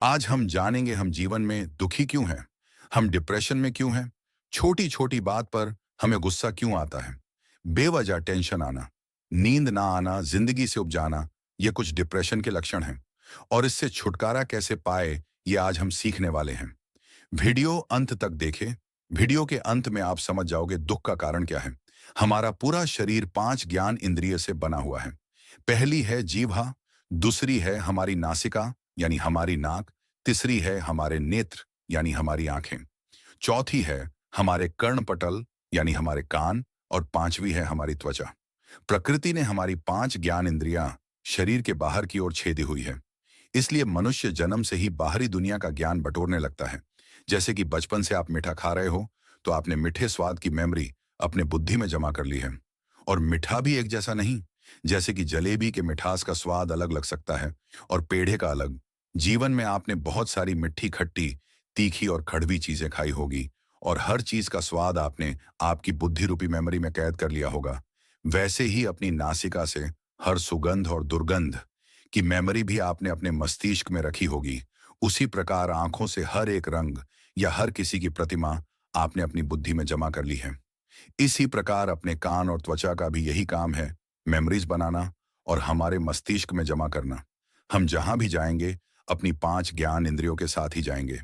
आज हम जानेंगे हम जीवन में दुखी क्यों हैं, हम डिप्रेशन में क्यों हैं, छोटी छोटी बात पर हमें गुस्सा क्यों आता है, बेवजह टेंशन आना, नींद ना आना, जिंदगी से उब जाना, ये कुछ डिप्रेशन के लक्षण हैं। और इससे छुटकारा कैसे पाए, ये आज हम सीखने वाले हैं। वीडियो अंत तक देखें। वीडियो के अंत में आप समझ जाओगे दुख का कारण क्या है। हमारा पूरा शरीर 5 ज्ञान इंद्रिय से बना हुआ है। पहली है जीवा, दूसरी है हमारी नासिका यानी हमारी नाक, तीसरी है हमारे नेत्र यानी हमारी आंखें, चौथी है हमारे कर्णपटल यानी हमारे कान, और पांचवी है हमारी त्वचा। प्रकृति ने हमारी 5 ज्ञान इंद्रियां शरीर के बाहर की ओर छेदी हुई है। इसलिए मनुष्य जन्म से ही बाहरी दुनिया का ज्ञान बटोरने लगता है। जैसे कि बचपन से आप मीठा खा रहे हो, तो आपने मीठे स्वाद की मेमोरी अपने बुद्धि में जमा कर ली है। और मीठा भी एक जैसा नहीं। जैसे कि जलेबी के मिठास का स्वाद अलग लग सकता है और पेड़े का अलग। जीवन में आपने बहुत सारी मिट्टी, खट्टी, तीखी और कड़वी चीजें खाई होगी, और हर चीज का स्वाद आपने आपकी बुद्धि रूपी मेमोरी में कैद कर लिया होगा। वैसे ही अपनी नासिका से हर सुगंध और दुर्गंध की मेमोरी भी आपने अपने मस्तिष्क में रखी होगी। उसी प्रकार आंखों से हर एक रंग या हर किसी की प्रतिमा आपने अपनी बुद्धि में जमा कर ली है। इसी प्रकार अपने कान और त्वचा का भी यही काम है, मेमोरीज बनाना और हमारे मस्तिष्क में जमा करना। हम जहां भी जाएंगे अपनी 5 ज्ञान इंद्रियों के साथ ही जाएंगे,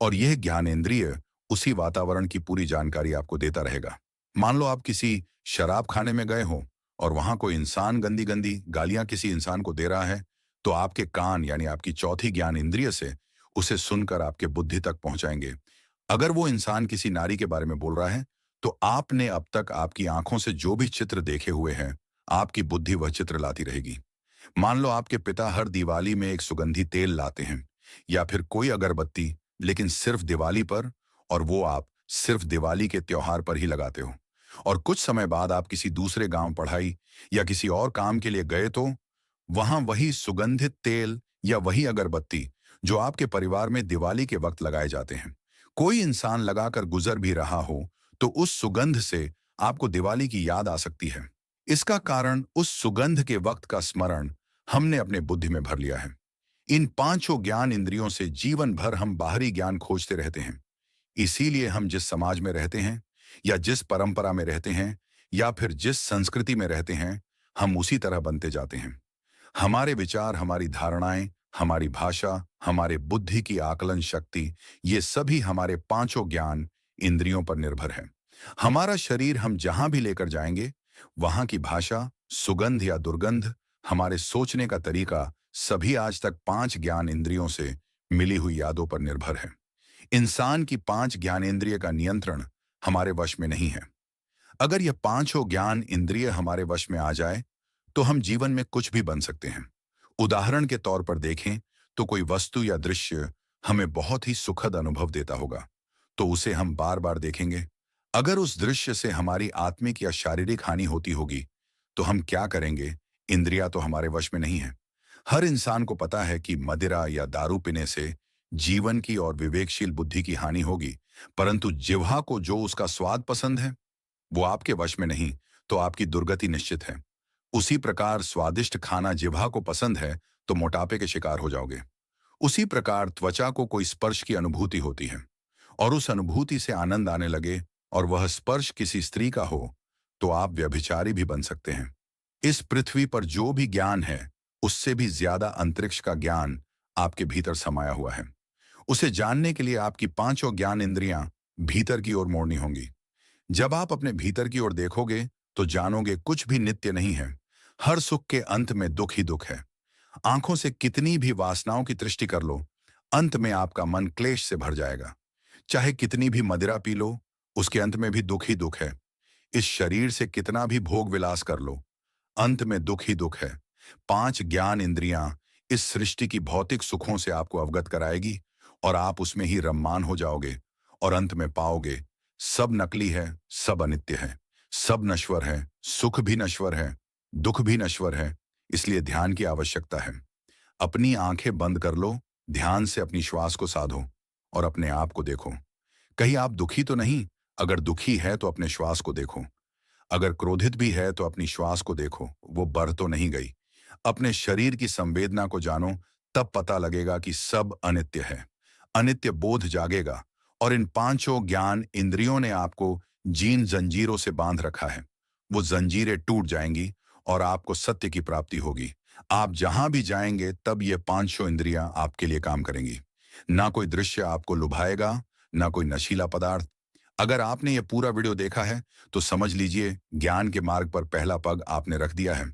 और यह ज्ञान इंद्रिय उसी वातावरण की पूरी जानकारी आपको देता रहेगा। मान लो आप किसी शराब खाने में गए हो और वहां कोई इंसान गंदी गंदी गालियां किसी इंसान को दे रहा है, तो आपके कान यानी आपकी चौथी ज्ञान इंद्रिय से उसे सुनकर आपके बुद्धि तक पहुंचाएंगे। अगर वो इंसान किसी नारी के बारे में बोल रहा है, तो आपने अब तक आपकी आंखों से जो भी चित्र देखे हुए हैं, आपकी बुद्धि वह चित्र लाती रहेगी। मान लो आपके पिता हर दिवाली में एक सुगंधी तेल लाते हैं, या फिर कोई अगरबत्ती, लेकिन सिर्फ दिवाली पर, और वो आप सिर्फ दिवाली के त्योहार पर ही लगाते हो। और कुछ समय बाद आप किसी दूसरे गांव पढ़ाई या किसी और काम के लिए गए, तो वहां वही सुगंधित तेल या वही अगरबत्ती जो आपके परिवार में दिवाली के वक्त लगाए जाते हैं, कोई इंसान लगाकर गुजर भी रहा हो, तो उस सुगंध से आपको दिवाली की याद आ सकती है। इसका कारण उस सुगंध के वक्त का स्मरण हमने अपने बुद्धि में भर लिया है। इन पांचों ज्ञान इंद्रियों से जीवन भर हम बाहरी ज्ञान खोजते रहते हैं। इसीलिए हम जिस समाज में रहते हैं, या जिस परंपरा में रहते हैं, या फिर जिस संस्कृति में रहते हैं, हम उसी तरह बनते जाते हैं। हमारे विचार, हमारी धारणाएं, हमारी भाषा, हमारे बुद्धि की आकलन शक्ति, ये सभी हमारे पांचों ज्ञान इंद्रियों पर निर्भर है। हमारा शरीर हम जहां भी लेकर जाएंगे, वहां की भाषा, सुगंध या दुर्गंध, हमारे सोचने का तरीका, सभी आज तक 5 ज्ञान इंद्रियों से मिली हुई यादों पर निर्भर है। इंसान की 5 ज्ञानेंद्रिय का नियंत्रण हमारे वश में नहीं है। अगर यह पांचों ज्ञान इंद्रिय हमारे वश में आ जाए, तो हम जीवन में कुछ भी बन सकते हैं। उदाहरण के तौर पर देखें, तो कोई वस्तु या दृश्य हमें बहुत ही सुखद अनुभव देता होगा, तो उसे हम बार बार देखेंगे। अगर उस दृश्य से हमारी आत्मिक या शारीरिक हानि होती होगी, तो हम क्या करेंगे? इंद्रियां तो हमारे वश में नहीं है। हर इंसान को पता है कि मदिरा या दारू पीने से जीवन की और विवेकशील बुद्धि की हानि होगी, परंतु जिह्वा को जो उसका स्वाद पसंद है, वो आपके वश में नहीं, तो आपकी दुर्गति निश्चित है। उसी प्रकार स्वादिष्ट खाना जिह्वा को पसंद है, तो मोटापे के शिकार हो जाओगे। उसी प्रकार त्वचा को कोई स्पर्श की अनुभूति होती है, और उस अनुभूति से आनंद आने लगे, और वह स्पर्श किसी स्त्री का हो, तो आप व्यभिचारी भी बन सकते हैं। इस पृथ्वी पर जो भी ज्ञान है, उससे भी ज्यादा अंतरिक्ष का ज्ञान आपके भीतर समाया हुआ है। उसे जानने के लिए आपकी पांचों ज्ञान इंद्रियां भीतर की ओर मोड़नी होंगी। जब आप अपने भीतर की ओर देखोगे, तो जानोगे कुछ भी नित्य नहीं है। हर सुख के अंत में दुख ही दुख है। आंखों से कितनी भी वासनाओं की दृष्टि कर लो, अंत में आपका मन क्लेश से भर जाएगा। चाहे कितनी भी मदिरा पी लो, उसके अंत में भी दुख ही दुख है। इस शरीर से कितना भी भोग विलास कर लो, अंत में दुख ही दुख है। 5 ज्ञान इंद्रियां इस सृष्टि की भौतिक सुखों से आपको अवगत कराएगी, और आप उसमें ही रममान हो जाओगे, और अंत में पाओगे सब नकली है, सब अनित्य है, सब नश्वर है, सुख भी नश्वर है, दुख भी नश्वर है। इसलिए ध्यान की आवश्यकता है। अपनी आंखें बंद कर लो, ध्यान से अपनी श्वास को साधो, और अपने आप को देखो। कहीं आप दुखी तो नहीं? अगर दुखी है तो अपने श्वास को देखो। अगर क्रोधित भी है तो अपनी श्वास को देखो, वो बढ़ तो नहीं गई। अपने शरीर की संवेदना को जानो, तब पता लगेगा कि सब अनित्य है। अनित्य बोध जागेगा और इन पांचों ज्ञान इंद्रियों ने आपको जिन जंजीरों से बांध रखा है, वो जंजीरें टूट जाएंगी और आपको सत्य की प्राप्ति होगी। आप जहां भी जाएंगे तब ये पांचों इंद्रियां आपके लिए काम करेंगी। ना कोई दृश्य आपको लुभाएगा, ना कोई नशीला पदार्थ। अगर आपने ये पूरा वीडियो देखा है तो समझ लीजिए ज्ञान के मार्ग पर पहला पग आपने रख दिया है।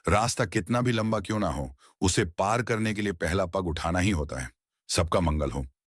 रास्ता कितना भी लंबा क्यों ना हो, उसे पार करने के लिए पहला पग उठाना ही होता है। सबका मंगल हो।